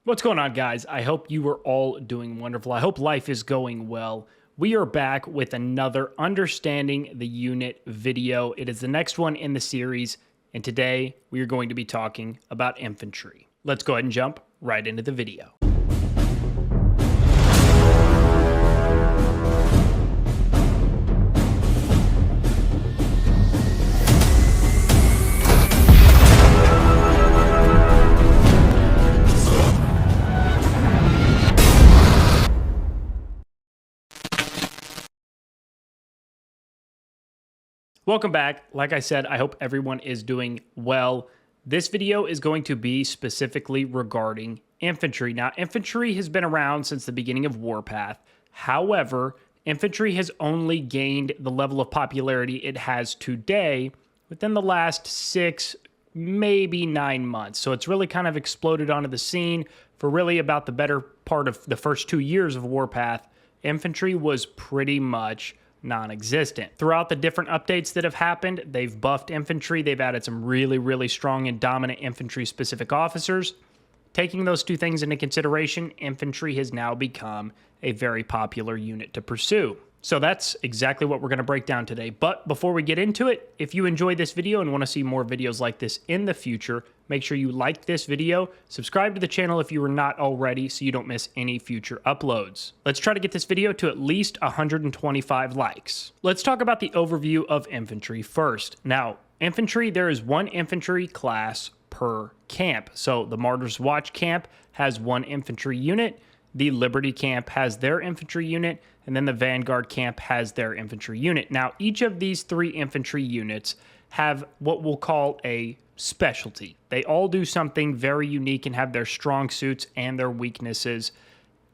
What's going on, guys? I hope you are all doing wonderful. I hope life is going well. We are back with another Understanding the Unit video. It is the next one in the series, and today we are going to be talking about infantry. Let's go ahead and jump right into the video. Welcome back. Like I said, I hope everyone is doing well. This video is going to be specifically regarding infantry. Now, infantry has been around since the beginning of Warpath. However, infantry has only gained the level of popularity it has today within the last 6, maybe 9 months. So it's really kind of exploded onto the scene for really about the better part of the first 2 years of Warpath. Infantry was pretty much non-existent. Throughout the different updates that have happened, they've buffed infantry. They've added some really strong and dominant infantry-specific officers. Taking those two things into consideration, infantry has now become a very popular unit to pursue. So that's exactly what we're going to break down today. But before we get into it, if you enjoyed this video and want to see more videos like this in the future, make sure you like this video, subscribe to the channel if you are not already so you don't miss any future uploads. Let's try to get this video to at least 125 likes. Let's talk about the overview of infantry first. Now, infantry, there is one infantry class per camp. So the Martyr's Watch camp has one infantry unit, the Liberty camp has their infantry unit, and then the Vanguard camp has their infantry unit. Now, each of these 3 infantry units have what we'll call a specialty. They all do something very unique and have their strong suits and their weaknesses.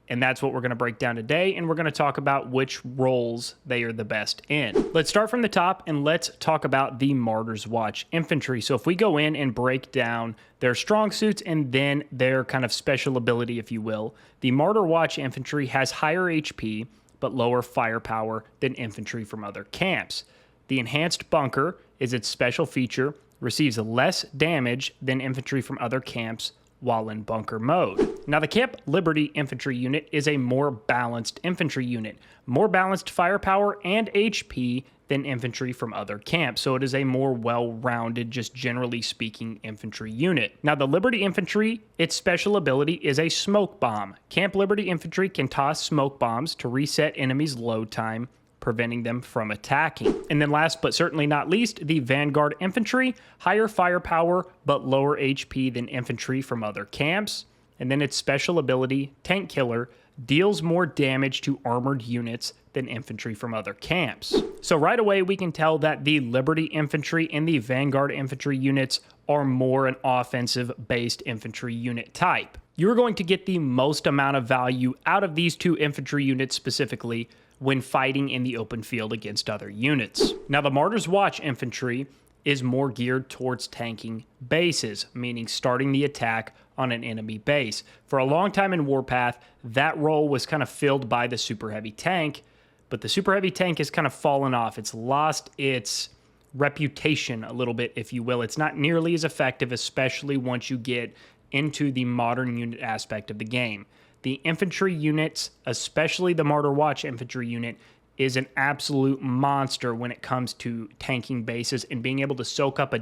And that's what we're going to break down today, and we're going to talk about which roles they are the best in. Let's start from the top, and let's talk about the Martyr's Watch infantry. So if we go in and break down their strong suits and then their kind of special ability, if you will, the Martyr Watch infantry has higher HP, but lower firepower than infantry from other camps. The Enhanced Bunker is its special feature, receives less damage than infantry from other camps while in bunker mode. Now, the Camp Liberty infantry unit is a more balanced infantry unit, more balanced firepower and HP than infantry from other camps, so it is a more well-rounded, just generally speaking, infantry unit. Now, the Liberty infantry, its special ability is a smoke bomb. Camp Liberty infantry can toss smoke bombs to reset enemies' load time, preventing them from attacking. And then last but certainly not least, the Vanguard infantry, higher firepower but lower HP than infantry from other camps. And then its special ability, Tank Killer, deals more damage to armored units than infantry from other camps. So right away we can tell that the Liberty infantry and the Vanguard infantry units are more an offensive based infantry unit type. You're going to get the most amount of value out of these 2 infantry units specifically when fighting in the open field against other units. Now, the Martyr's Watch infantry is more geared towards tanking bases, meaning starting the attack on an enemy base. For a long time in Warpath, that role was kind of filled by the super heavy tank, but the super heavy tank has kind of fallen off. It's lost its reputation a little bit, if you will. It's not nearly as effective, especially once you get into the modern unit aspect of the game. The infantry units, especially the Martyr Watch infantry unit, is an absolute monster when it comes to tanking bases and being able to soak up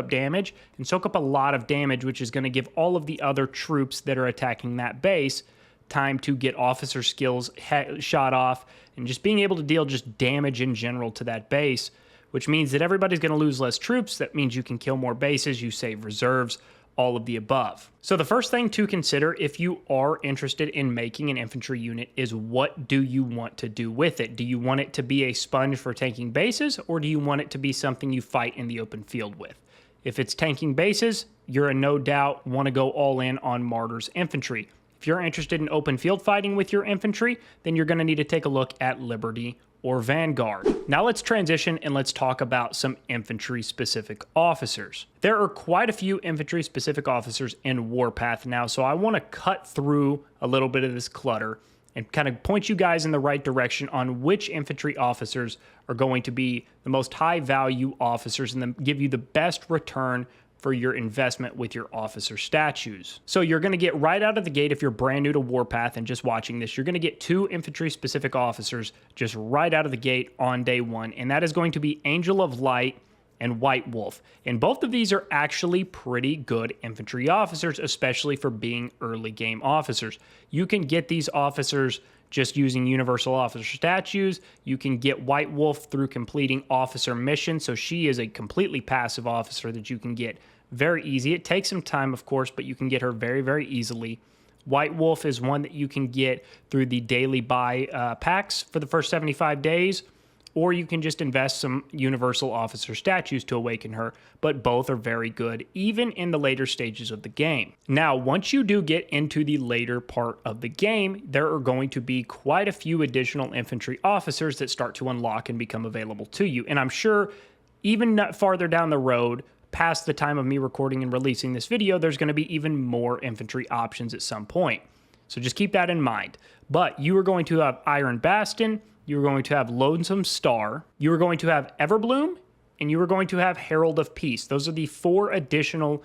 damage and soak up a lot of damage, which is going to give all of the other troops that are attacking that base time to get officer skills shot off and just being able to deal just damage in general to that base, which means that everybody's going to lose less troops. That means you can kill more bases, you save reserves, all of the above. So the first thing to consider if you are interested in making an infantry unit is, what do you want to do with it? Do you want it to be a sponge for tanking bases, or do you want it to be something you fight in the open field with? If it's tanking bases, you're no doubt want to go all in on Martyr's infantry. If you're interested in open field fighting with your infantry, then you're going to need to take a look at Liberty or Vanguard. Now let's transition and let's talk about some infantry-specific officers. There are quite a few infantry-specific officers in Warpath now, so I want to cut through a little bit of this clutter and kind of point you guys in the right direction on which infantry officers are going to be the most high-value officers and give you the best return for your investment with your officer statues. So you're going to get right out of the gate, if you're brand new to Warpath and just watching this, you're going to get 2 infantry specific officers just right out of the gate on day 1. And that is going to be Angel of Light and White Wolf. And both of these are actually pretty good infantry officers, especially for being early game officers. You can get these officers just using universal officer statues. You can get White Wolf through completing officer missions. So she is a completely passive officer that you can get very easy. It takes some time, of course, but you can get her very, very easily. White Wolf is one that you can get through the daily buy packs for the first 75 days. Or you can just invest some universal officer statues to awaken her, but both are very good, even in the later stages of the game. Now, once you do get into the later part of the game, there are going to be quite a few additional infantry officers that start to unlock and become available to you. And I'm sure even not farther down the road, past the time of me recording and releasing this video, there's going to be even more infantry options at some point. So just keep that in mind. But you are going to have Iron Bastion, you are going to have Lonesome Star, you are going to have Everbloom, and you are going to have Herald of Peace. Those are the 4 additional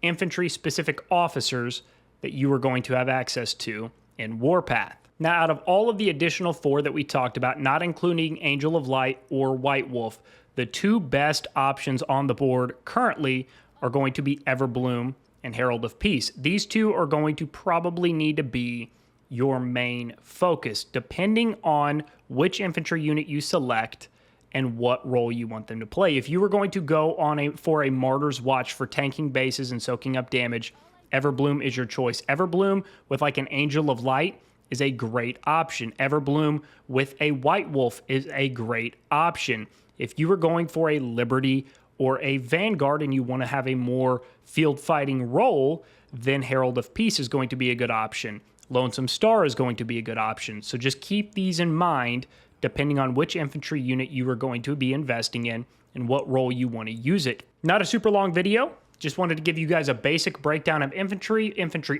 infantry-specific officers that you are going to have access to in Warpath. Now, out of all of the additional 4 that we talked about, not including Angel of Light or White Wolf, the 2 best options on the board currently are going to be Everbloom and Herald of Peace. These 2 are going to probably need to be your main focus, depending on which infantry unit you select and what role you want them to play. If you were going to go on for a Martyr's Watch for tanking bases and soaking up damage, Everbloom is your choice. Everbloom with an Angel of Light is a great option. Everbloom with a White Wolf is a great option. If you were going for a Liberty or a Vanguard and you want to have a more field fighting role, then Herald of Peace is going to be a good option. Lonesome Star is going to be a good option. So just keep these in mind depending on which infantry unit you are going to be investing in and what role you want to use it. Not a super long video. Just wanted to give you guys a basic breakdown of infantry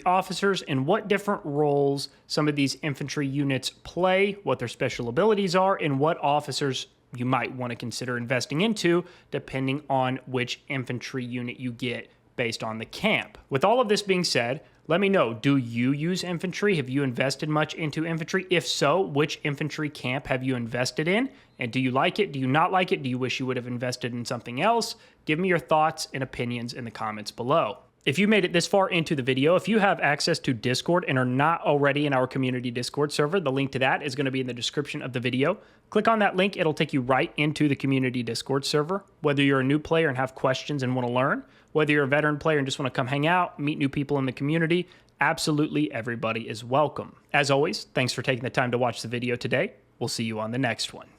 officers, and what different roles some of these infantry units play, what their special abilities are, and what officers you might want to consider investing into depending on which infantry unit you get based on the camp. With all of this being said, let me know, do you use infantry? Have you invested much into infantry? If so, which infantry camp have you invested in? And do you like it? Do you not like it? Do you wish you would have invested in something else? Give me your thoughts and opinions in the comments below. If you made it this far into the video, if you have access to Discord and are not already in our community Discord server, the link to that is going to be in the description of the video. Click on that link. It'll take you right into the community Discord server. Whether you're a new player and have questions and want to learn, whether you're a veteran player and just want to come hang out, meet new people in the community, absolutely everybody is welcome. As always, thanks for taking the time to watch the video today. We'll see you on the next one.